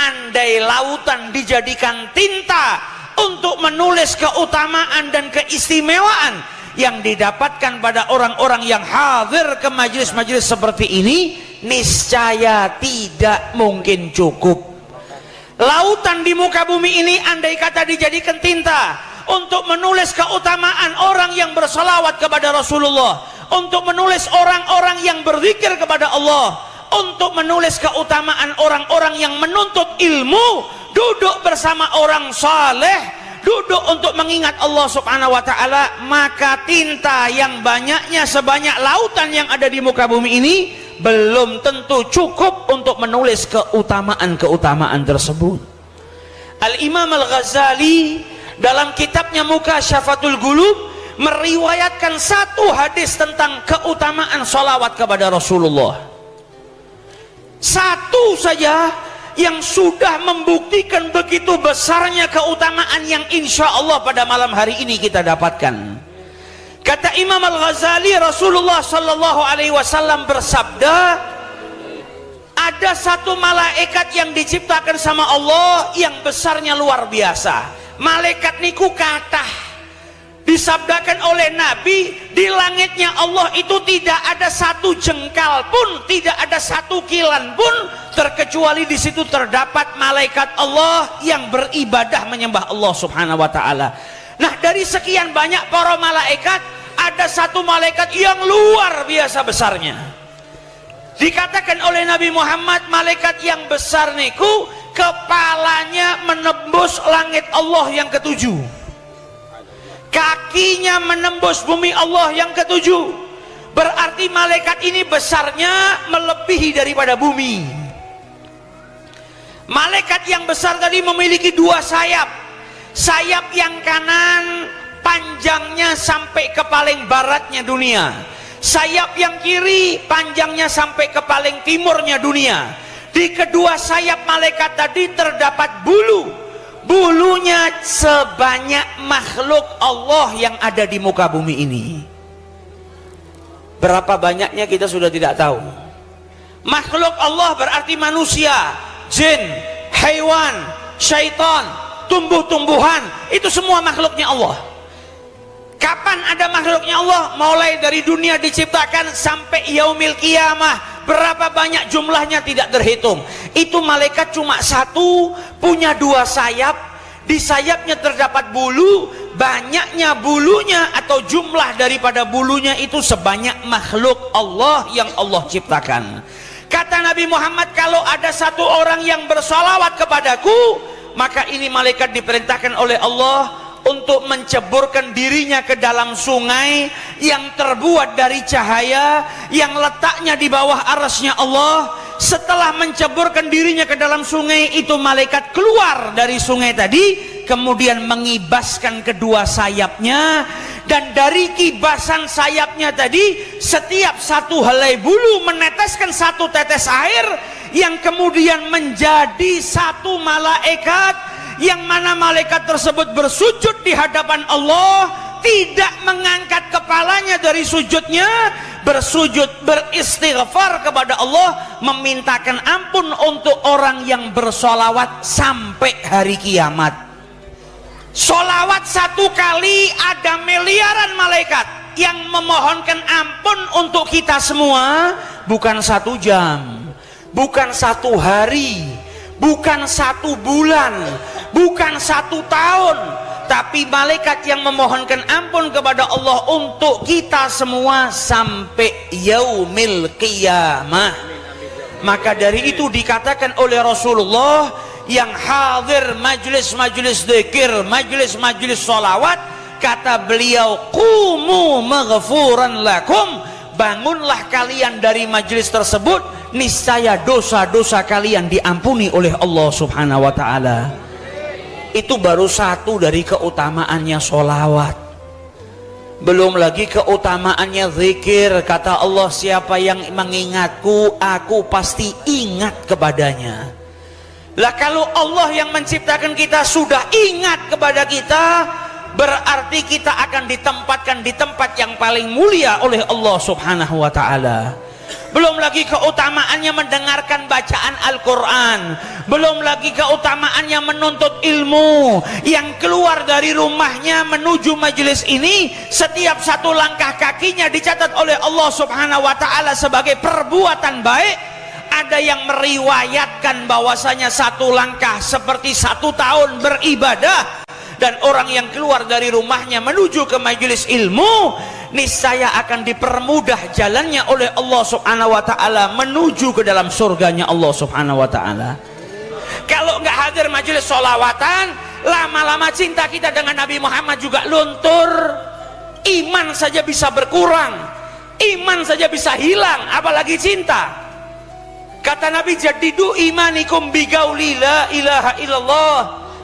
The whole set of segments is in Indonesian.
andai lautan dijadikan tinta untuk menulis keutamaan dan keistimewaan yang didapatkan pada orang-orang yang hadir ke majelis-majelis seperti ini, niscaya tidak mungkin cukup. Lautan di muka bumi ini andai kata dijadikan tinta untuk menulis keutamaan orang yang bersalawat kepada Rasulullah, untuk menulis orang-orang yang berzikir kepada Allah, untuk menulis keutamaan orang-orang yang menuntut ilmu, duduk bersama orang saleh, duduk untuk mengingat Allah subhanahu wa ta'ala, maka tinta yang banyaknya sebanyak lautan yang ada di muka bumi ini belum tentu cukup untuk menulis keutamaan-keutamaan tersebut. Al-Imam Al-Ghazali dalam kitabnya Mukasyafatul Qulub meriwayatkan satu hadis tentang keutamaan salawat kepada Rasulullah. Satu saja yang sudah membuktikan begitu besarnya keutamaan yang insya Allah pada malam hari ini kita dapatkan. Kata Imam Al-Ghazali, Rasulullah Sallallahu Alaihi Wasallam bersabda, ada satu malaikat yang diciptakan sama Allah yang besarnya luar biasa. Malaikat niku kathah. Disabdakan oleh Nabi, di langitnya Allah itu tidak ada satu jengkal pun, tidak ada satu kilan pun, terkecuali di situ terdapat malaikat Allah yang beribadah menyembah Allah subhanahu wa ta'ala. Nah, dari sekian banyak para malaikat, ada satu malaikat yang luar biasa besarnya. Dikatakan oleh Nabi Muhammad, malaikat yang besar niku kepalanya menembus langit Allah yang ketujuh, kakinya menembus bumi Allah yang ketujuh. Berarti malaikat ini besarnya melebihi daripada bumi. Malaikat yang besar tadi memiliki dua sayap. Sayap yang kanan panjangnya sampai ke paling baratnya dunia, sayap yang kiri panjangnya sampai ke paling timurnya dunia. Di kedua sayap malaikat tadi terdapat bulu. Bulunya sebanyak makhluk Allah yang ada di muka bumi ini. Berapa banyaknya kita sudah tidak tahu. Makhluk Allah berarti manusia, jin, hewan, syaitan, tumbuh-tumbuhan, itu semua makhluknya Allah. Kapan ada makhluknya Allah? Mulai dari dunia diciptakan sampai yaumil qiyamah. Berapa banyak jumlahnya tidak terhitung. Itu malaikat cuma satu, punya dua sayap. Di sayapnya terdapat bulu. Banyaknya bulunya atau jumlah daripada bulunya itu sebanyak makhluk Allah yang Allah ciptakan. Kata Nabi Muhammad, kalau ada satu orang yang bersalawat kepadaku, maka ini malaikat diperintahkan oleh Allah untuk menceburkan dirinya ke dalam sungai yang terbuat dari cahaya yang letaknya di bawah arasnya Allah. Setelah menceburkan dirinya ke dalam sungai itu, malaikat keluar dari sungai tadi, kemudian mengibaskan kedua sayapnya, dan dari kibasan sayapnya tadi setiap satu helai bulu meneteskan satu tetes air yang kemudian menjadi satu malaikat, yang mana malaikat tersebut bersujud di hadapan Allah, tidak mengangkat kepalanya dari sujudnya, bersujud beristighfar kepada Allah, memintakan ampun untuk orang yang bersolawat sampai hari kiamat. Solawat satu kali ada miliaran malaikat yang memohonkan ampun untuk kita semua, bukan satu jam, bukan satu hari, bukan satu bulan, bukan satu tahun, tapi malaikat yang memohonkan ampun kepada Allah untuk kita semua sampai yaumil qiyamah. Maka dari itu dikatakan oleh Rasulullah, yang hadir majlis-majlis dzikir, majlis-majlis sholawat, kata beliau, qumu maghfuran lakum, bangunlah kalian dari majlis tersebut, niscaya dosa-dosa kalian diampuni oleh Allah subhanahu wa ta'ala. Itu baru satu dari keutamaannya sholawat. Belum lagi keutamaannya zikir. Kata Allah, siapa yang mengingatku, aku pasti ingat kepadanya. Lah kalau Allah yang menciptakan kita sudah ingat kepada kita, berarti kita akan ditempatkan di tempat yang paling mulia oleh Allah subhanahu wa ta'ala. belum lagi keutamaannya mendengarkan bacaan Al-Quran, belum lagi keutamaannya menuntut ilmu. Yang keluar dari rumahnya menuju majelis ini, setiap satu langkah kakinya dicatat oleh Allah Subhanahu wa Ta'ala sebagai perbuatan baik. Ada yang meriwayatkan bahwasanya satu langkah seperti 1 tahun beribadah. Dan orang yang keluar dari rumahnya menuju ke majelis ilmu, niscaya akan dipermudah jalannya oleh Allah Subhanahu wa Ta'ala menuju ke dalam surganya Allah Subhanahu wa Ta'ala. Kalau nggak hadir majelis sholawatan, lama-lama cinta kita dengan Nabi Muhammad juga luntur. Iman saja bisa berkurang, iman saja bisa hilang, apalagi cinta. Kata Nabi, jadidu imanikum bigauli la ilaha illallah.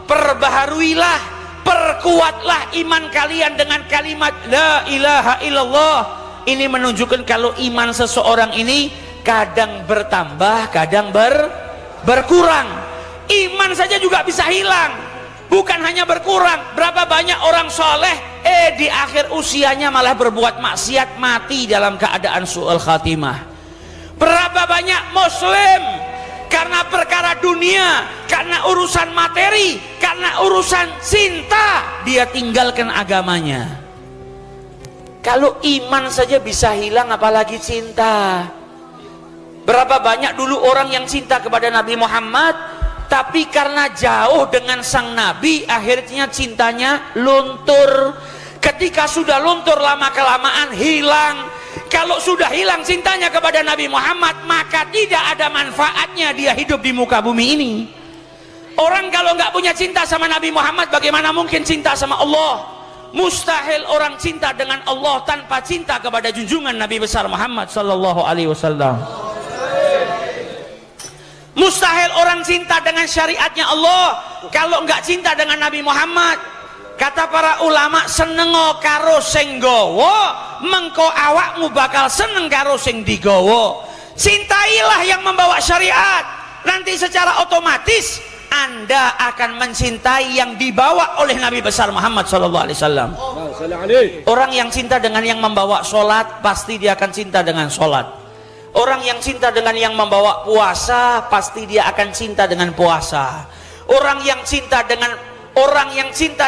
Perbaharuilah, perkuatlah iman kalian dengan kalimat la ilaha illallah. Ini menunjukkan kalau iman seseorang ini kadang bertambah, kadang berkurang. Iman saja juga bisa hilang, bukan hanya berkurang. Berapa banyak orang soleh di akhir usianya malah berbuat maksiat, mati dalam keadaan su'ul khatimah. Berapa banyak muslim karena perkara dunia, karena urusan materi, karena urusan cinta, dia tinggalkan agamanya. Kalau iman saja bisa hilang, apalagi cinta. Berapa banyak dulu orang yang cinta kepada Nabi Muhammad, tapi karena jauh dengan sang Nabi, akhirnya cintanya luntur. Ketika sudah luntur, lama-kelamaan hilang. Kalau sudah hilang cintanya kepada Nabi Muhammad, maka tidak ada manfaatnya dia hidup di muka bumi ini. Orang kalau nggak punya cinta sama Nabi Muhammad, bagaimana mungkin cinta sama Allah? Mustahil orang cinta dengan Allah tanpa cinta kepada junjungan Nabi besar Muhammad sallallahu alaihi wasallam. Mustahil orang cinta dengan syariatnya Allah kalau nggak cinta dengan Nabi Muhammad. Kata para ulama, senengo karo sing gawa, mengko awakmu bakal seneng karo sing digawa. Cintailah yang membawa syariat, nanti secara otomatis Anda akan mencintai yang dibawa oleh Nabi besar Muhammad sallallahu alaihi wasallam. Orang yang cinta dengan yang membawa sholat, pasti dia akan cinta dengan sholat. Orang yang cinta dengan yang membawa puasa, pasti dia akan cinta dengan puasa. Orang yang cinta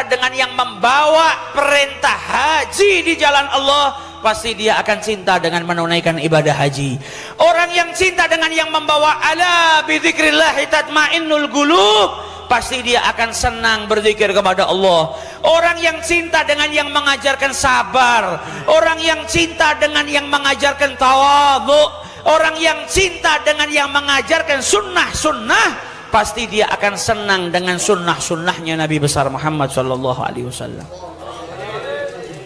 dengan yang membawa perintah haji di jalan Allah, pasti dia akan cinta dengan menunaikan ibadah haji. Orang yang cinta dengan yang membawa ala bidzikrillahi tatmainnul qulub, pasti dia akan senang berzikir kepada Allah. Orang yang cinta dengan yang mengajarkan sabar, orang yang cinta dengan yang mengajarkan tawadhu, orang yang cinta dengan yang mengajarkan sunnah-sunnah, pasti dia akan senang dengan sunnah-sunnahnya Nabi besar Muhammad sallallahu alaihi wasallam.